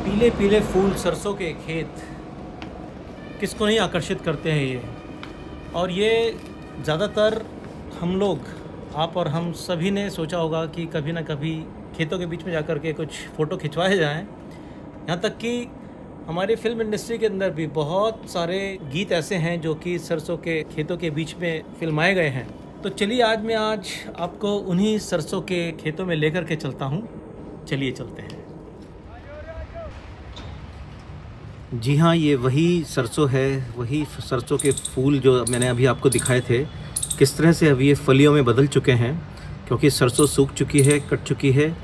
पीले पीले फूल, सरसों के खेत, किसको नहीं आकर्षित करते हैं ये। और ये ज़्यादातर हम लोग, आप और हम सभी ने सोचा होगा कि कभी ना कभी खेतों के बीच में जाकर के कुछ फ़ोटो खिंचवाए जाएं। यहाँ तक कि हमारी फिल्म इंडस्ट्री के अंदर भी बहुत सारे गीत ऐसे हैं जो कि सरसों के खेतों के बीच में फिल्माए गए हैं। तो चलिए आज आपको उन्हीं सरसों के खेतों में लेकर के चलता हूँ। चलिए चलते हैं। जी हाँ, ये वही सरसों है, वही सरसों के फूल जो मैंने अभी आपको दिखाए थे। किस तरह से अभी ये फलियों में बदल चुके हैं, क्योंकि सरसों सूख चुकी है, कट चुकी है,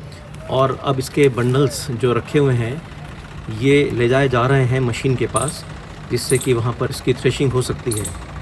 और अब इसके बंडल्स जो रखे हुए हैं ये ले जाए जा रहे हैं मशीन के पास, जिससे कि वहाँ पर इसकी थ्रेशिंग हो सकती है।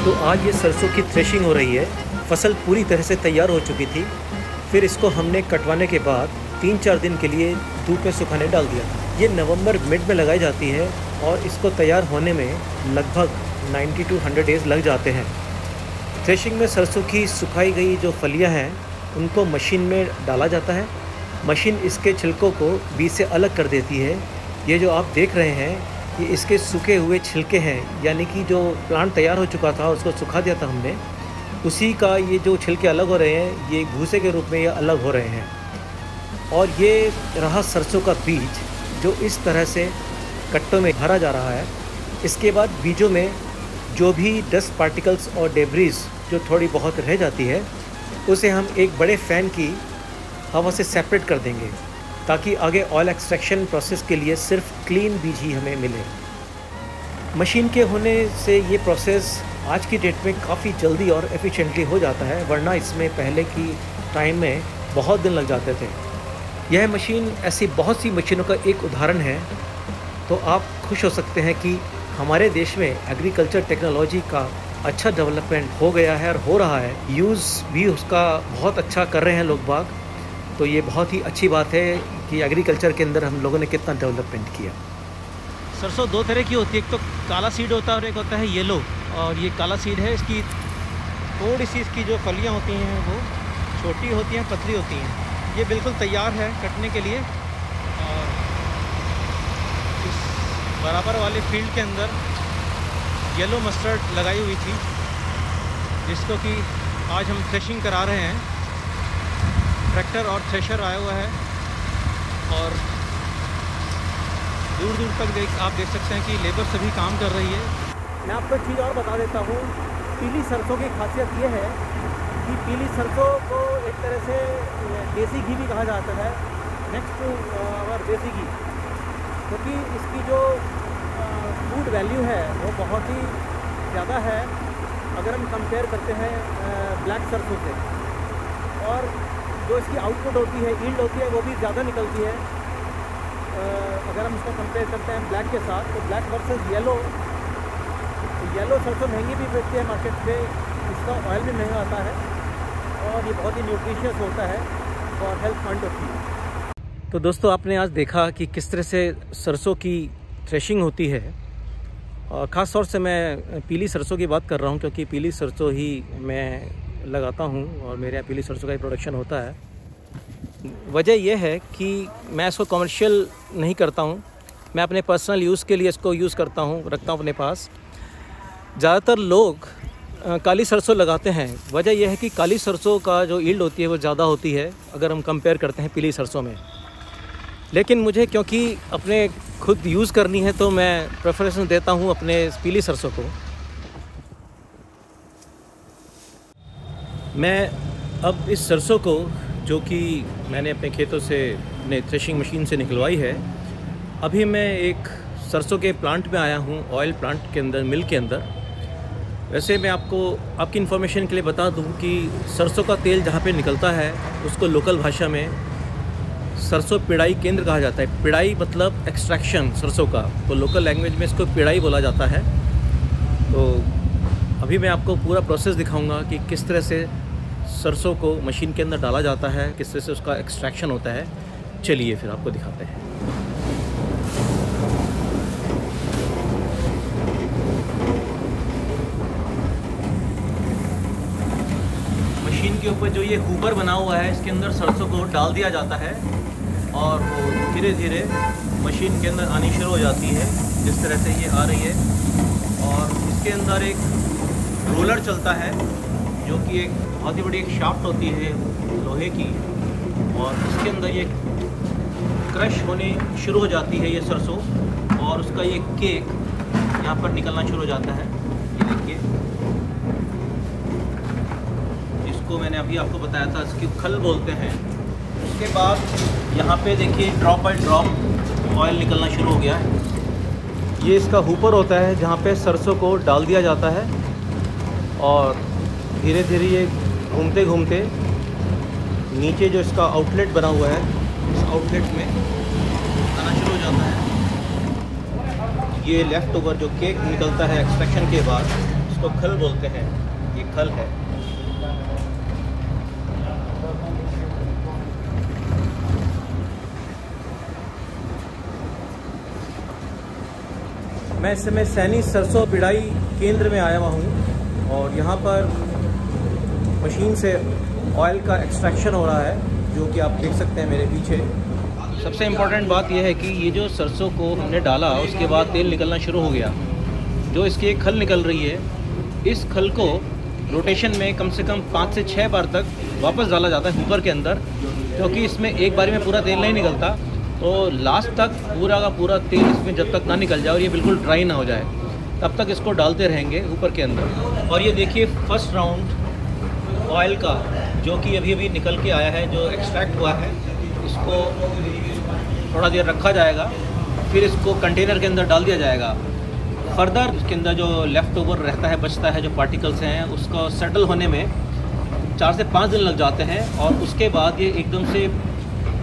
तो आज ये सरसों की थ्रेशिंग हो रही है। फसल पूरी तरह से तैयार हो चुकी थी। फिर इसको हमने कटवाने के बाद 3-4 दिन के लिए धूप में सुखाने डाल दिया। ये नवंबर मिड में लगाई जाती है और इसको तैयार होने में लगभग 90 to 100 डेज़ लग जाते हैं। थ्रेशिंग में सरसों की सुखाई गई जो फलियां हैं उनको मशीन में डाला जाता है। मशीन इसके छिलकों को बीज से अलग कर देती है। ये जो आप देख रहे हैं ये इसके सूखे हुए छिलके हैं, यानी कि जो प्लांट तैयार हो चुका था उसको सुखा दिया था हमने, उसी का ये जो छिलके अलग हो रहे हैं, ये भूसे के रूप में ये अलग हो रहे हैं। और ये रहा सरसों का बीज जो इस तरह से कट्टों में भरा जा रहा है। इसके बाद बीजों में जो भी डस्ट पार्टिकल्स और डेब्रीज जो थोड़ी बहुत रह जाती है उसे हम एक बड़े फ़ैन की हवा से सेपरेट कर देंगे, ताकि आगे ऑयल एक्सट्रैक्शन प्रोसेस के लिए सिर्फ क्लीन बीज ही हमें मिले। मशीन के होने से ये प्रोसेस आज की डेट में काफ़ी जल्दी और एफिशिएंटली हो जाता है, वरना इसमें पहले की टाइम में बहुत दिन लग जाते थे। यह मशीन ऐसी बहुत सी मशीनों का एक उदाहरण है। तो आप खुश हो सकते हैं कि हमारे देश में एग्रीकल्चर टेक्नोलॉजी का अच्छा डेवलपमेंट हो गया है और हो रहा है। यूज़ भी उसका बहुत अच्छा कर रहे हैं लोग बाग। तो ये बहुत ही अच्छी बात है कि एग्रीकल्चर के अंदर हम लोगों ने कितना डेवलपमेंट किया। सरसों दो तरह की होती है, एक तो काला सीड होता है और एक होता है येलो। और ये काला सीड है, इसकी थोड़ी सी इसकी जो फलियां होती हैं वो छोटी होती हैं, पतली होती हैं। ये बिल्कुल तैयार है कटने के लिए। और इस बराबर वाले फील्ड के अंदर येलो मस्टर्ड लगाई हुई थी, जिसको कि आज हम थ्रेशिंग करा रहे हैं। ट्रैक्टर और थ्रेशर आया हुआ है और दूर दूर तक आप देख सकते हैं कि लेबर सभी काम कर रही है। मैं आपको एक चीज़ और बता देता हूँ। पीली सरसों की खासियत ये है कि पीली सरसों को एक तरह से देसी घी भी कहा जाता है, नेक्स्ट टू आवर देसी घी, क्योंकि इसकी जो फूड वैल्यू है वो बहुत ही ज़्यादा है अगर हम कंपेयर करते हैं ब्लैक सरसों से। और जो इसकी आउटपुट होती है, यील्ड होती है, वो भी ज़्यादा निकलती है अगर हम इसको कंपेयर करते हैं ब्लैक के साथ। तो ब्लैक वर्सेस येलो, येलो सरसों महंगी भी बिकती है मार्केट पे, इसका ऑयल भी महंगा आता है और ये बहुत ही न्यूट्रिशियस होता है for health point of view. तो दोस्तों, आपने आज देखा कि किस तरह से सरसों की थ्रेशिंग होती है। और ख़ास तौर से मैं पीली सरसों की बात कर रहा हूँ, क्योंकि पीली सरसों ही मैं लगाता हूँ और मेरे यहाँ पीली सरसों का ही प्रोडक्शन होता है। वजह यह है कि मैं इसको कमर्शियल नहीं करता हूँ, मैं अपने पर्सनल यूज़ के लिए इसको यूज़ करता हूँ, रखता हूँ अपने पास। ज़्यादातर लोग काली सरसों लगाते हैं। वजह यह है कि काली सरसों का जो यील्ड होती है वो ज़्यादा होती है अगर हम कंपेयर करते हैं पीली सरसों में। लेकिन मुझे क्योंकि अपने खुद यूज़ करनी है तो मैं प्रेफरेंस देता हूँ अपने पीली सरसों को। मैं अब इस सरसों को, जो कि मैंने अपने खेतों से अपने थ्रेशिंग मशीन से निकलवाई है, अभी मैं एक सरसों के प्लांट में आया हूँ, ऑयल प्लांट के अंदर, मिल के अंदर। वैसे मैं आपकी इन्फॉर्मेशन के लिए बता दूं कि सरसों का तेल जहाँ पे निकलता है उसको लोकल भाषा में सरसों पिड़ाई केंद्र कहा जाता है। पिड़ाई मतलब एक्सट्रैक्शन सरसों का, तो लोकल लैंग्वेज में इसको पिड़ाई बोला जाता है। तो अभी मैं आपको पूरा प्रोसेस दिखाऊंगा कि किस तरह से सरसों को मशीन के अंदर डाला जाता है, किस तरह से उसका एक्सट्रैक्शन होता है। चलिए फिर आपको दिखाते हैं। मशीन के ऊपर जो ये हुपर बना हुआ है, इसके अंदर सरसों को डाल दिया जाता है और वो धीरे धीरे मशीन के अंदर आनी शुरू हो जाती है। जिस तरह से ये आ रही है, और इसके अंदर एक रोलर चलता है जो कि एक बहुत ही बड़ी एक शाफ्ट होती है लोहे की, और इसके अंदर ये क्रश होने शुरू हो जाती है ये सरसों, और उसका ये केक यहाँ पर निकलना शुरू हो जाता है। ये देखिए, इसको मैंने अभी आपको बताया था, इसकी खल बोलते हैं। उसके बाद यहाँ पे देखिए ड्रॉप बाय ड्रॉप ऑयल निकलना शुरू हो गया है। ये इसका हुपर होता है जहाँ पे सरसों को डाल दिया जाता है, और धीरे धीरे ये घूमते घूमते नीचे जो इसका आउटलेट बना हुआ है, इस आउटलेट में आना शुरू हो जाता है। ये लेफ़्ट ओवर जो केक निकलता है एक्सट्रैक्शन के बाद, इसको खल बोलते हैं। ये खल है। मैं इस समय सैनी सरसों पिड़ाई केंद्र में आया हुआ हूँ, और यहाँ पर मशीन से ऑयल का एक्सट्रैक्शन हो रहा है, जो कि आप देख सकते हैं मेरे पीछे। सबसे इम्पॉर्टेंट बात यह है कि ये जो सरसों को हमने डाला उसके बाद तेल निकलना शुरू हो गया। जो इसकी एक खल निकल रही है, इस खल को रोटेशन में कम से कम 5 से 6 बार तक वापस डाला जाता है ऊपर के अंदर, क्योंकि इसमें एक बार में पूरा तेल नहीं निकलता। तो लास्ट तक पूरा का पूरा तेल इसमें जब तक ना निकल जाए और ये बिल्कुल ड्राई ना हो जाए, तब तक इसको डालते रहेंगे ऊपर के अंदर। और ये देखिए फर्स्ट राउंड ऑयल का जो कि अभी अभी निकल के आया है, जो एक्सट्रैक्ट हुआ है, इसको थोड़ा देर रखा जाएगा, फिर इसको कंटेनर के अंदर डाल दिया जाएगा। फर्दर इसके अंदर जो लेफ़्ट ओवर रहता है, बचता है, जो पार्टिकल्स हैं, उसको सेटल होने में 4 से 5 दिन लग जाते हैं, और उसके बाद ये एकदम से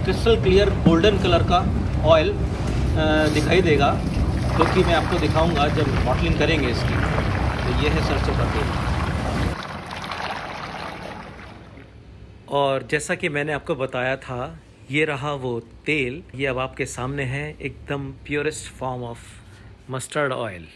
क्रिस्टल क्लियर गोल्डन कलर का ऑयल दिखाई देगा, जो कि मैं आपको दिखाऊंगा जब बॉटलिंग करेंगे इसकी। तो ये है सरसों का तेल। और जैसा कि मैंने आपको बताया था, ये रहा वो तेल। ये अब आपके सामने है, एकदम purest form of mustard oil.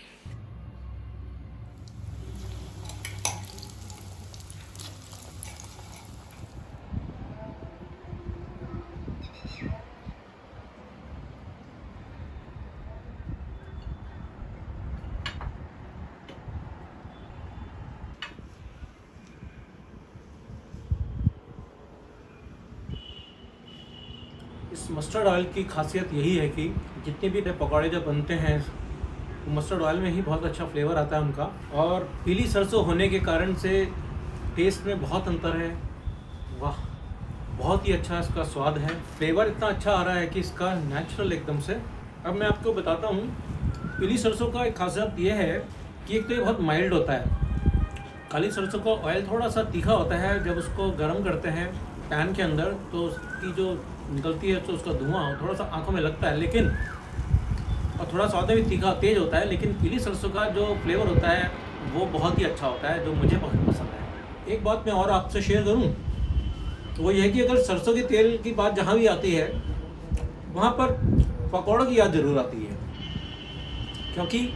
इस मस्टर्ड ऑयल की खासियत यही है कि जितने भी पकौड़े जो बनते हैं, मस्टर्ड ऑयल में ही बहुत अच्छा फ्लेवर आता है उनका। और पीली सरसों होने के कारण से टेस्ट में बहुत अंतर है। वाह, बहुत ही अच्छा इसका स्वाद है। फ्लेवर इतना अच्छा आ रहा है कि इसका नेचुरल एकदम से। अब मैं आपको बताता हूँ, पीली सरसों का एक खासियत ये है कि एक तो ये बहुत माइल्ड होता है। काली सरसों का ऑयल थोड़ा सा तीखा होता है। जब उसको गर्म करते हैं पैन के अंदर, तो उसकी जो निकलती है तो उसका धुआं थोड़ा सा आंखों में लगता है, लेकिन और थोड़ा स्वाद में भी तीखा तेज होता है। लेकिन पीली सरसों का जो फ्लेवर होता है वो बहुत ही अच्छा होता है, जो मुझे बहुत पसंद है। एक बात मैं और आपसे शेयर करूं, तो वो ये है कि अगर सरसों के तेल की बात जहाँ भी आती है, वहाँ पर पकौड़ों की याद ज़रूर आती है। क्योंकि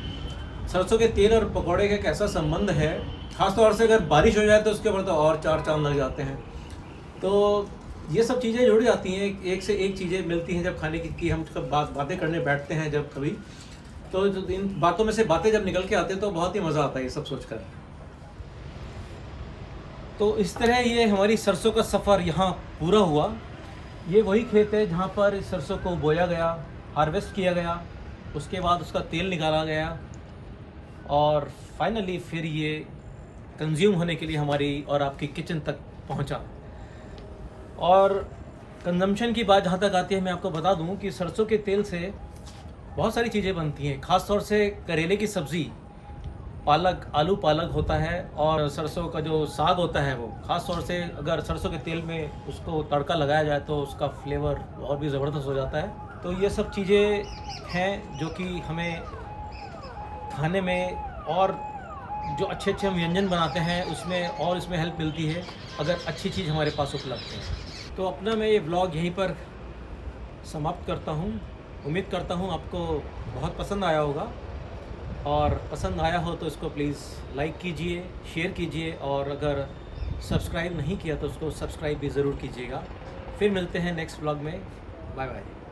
सरसों के तेल और पकौड़े का एक ऐसा संबंध है ख़ास तौर से अगर बारिश हो जाए तो उसके ऊपर तो और चार चांद लग जाते हैं। तो ये सब चीज़ें जुड़ जाती हैं, एक से एक चीज़ें मिलती हैं जब खाने की हम जब बातें करने बैठते हैं जब कभी, तो इन बातों में से बातें जब निकल के आते हैं तो बहुत ही मज़ा आता है ये सब सोचकर। तो इस तरह ये हमारी सरसों का सफ़र यहाँ पूरा हुआ। ये वही खेत है जहाँ पर इस सरसों को बोया गया, हार्वेस्ट किया गया, उसके बाद उसका तेल निकाला गया और फाइनली फिर ये कंज्यूम होने के लिए हमारी और आपकी किचन तक पहुँचा। और कंजम्पशन की बात जहाँ तक आती है, मैं आपको बता दूँ कि सरसों के तेल से बहुत सारी चीज़ें बनती हैं, ख़ास तौर से करेले की सब्ज़ी, पालक, आलू पालक होता है और सरसों का जो साग होता है वो, ख़ास तौर से अगर सरसों के तेल में उसको तड़का लगाया जाए तो उसका फ्लेवर और भी ज़बरदस्त हो जाता है। तो ये सब चीज़ें हैं जो कि हमें खाने में और जो अच्छे अच्छे हम व्यंजन बनाते हैं उसमें और इसमें हेल्प मिलती है अगर अच्छी चीज़ हमारे पास उपलब्ध है। तो अपना मैं ये व्लॉग यहीं पर समाप्त करता हूँ। उम्मीद करता हूँ आपको बहुत पसंद आया होगा, और पसंद आया हो तो इसको प्लीज़ लाइक कीजिए, शेयर कीजिए, और अगर सब्सक्राइब नहीं किया तो उसको सब्सक्राइब भी ज़रूर कीजिएगा। फिर मिलते हैं नेक्स्ट व्लॉग में। Bye bye.